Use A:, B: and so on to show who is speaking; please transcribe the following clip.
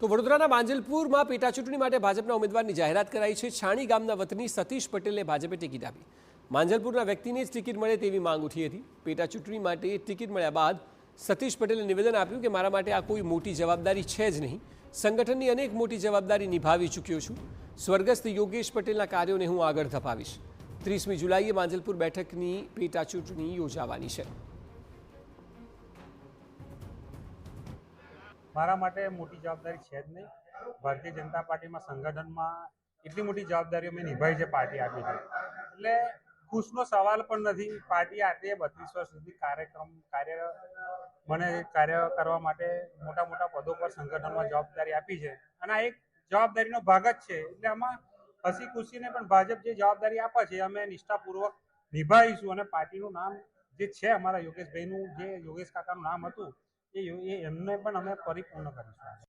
A: તો વડોદરાના માંજલપુરમાં પેટા ચૂંટણી માટે ભાજપના ઉમેદવારની જાહેરાત કરાઈ છે। છાણી ગામના વતની સતીશ પટેલને ભાજપે ટિકિટ આપી। માંજલપુરના વ્યક્તિને જ ટિકિટ મળે તેવી માંગ ઉઠી હતી। પેટા ચૂંટણી માટે ટિકિટ મળ્યા બાદ સતીશ પટેલે નિવેદન આપ્યું કે મારા માટે આ કોઈ મોટી જવાબદારી છે જ નહીં। સંગઠનની અનેક મોટી જવાબદારી નિભાવી ચૂક્યો છું। સ્વર્ગસ્થ યોગેશ પટેલના કાર્યોને હું આગળ ધપાવીશ। 30મી જુલાઈએ માંજલપુર બેઠકની પેટા ચૂંટણી યોજાવાની છે।
B: મારા માટે મોટી જવાબદારી છે જ નહીં। ભારતીય જનતા પાર્ટીમાં સંગઠનમાં એટલી મોટી જવાબદારીઓ મેં નિભાવી છે, પાર્ટી આપી છે, એટલે ખુશનો સવાલ પણ નથી। પાર્ટી આટલી 32 વર્ષ સુધી કાર્ય કરવા માટે મોટા મોટા પદો પર સંગઠનમાં જવાબદારી આપી છે અને આ એક જવાબદારીનો ભાગ જ છે। એટલે આમાં હસી ખુશીને પણ ભાજપ જે જવાબદારી આપે છે અમે નિષ્ઠાપૂર્વક નિભાવીશું અને પાર્ટીનું નામ જે છે અમારા યોગેશભાઈનું, જે યોગેશ કાકાનું નામ હતું એ એમને પણ અમે પરિપૂર્ણ કરીશું।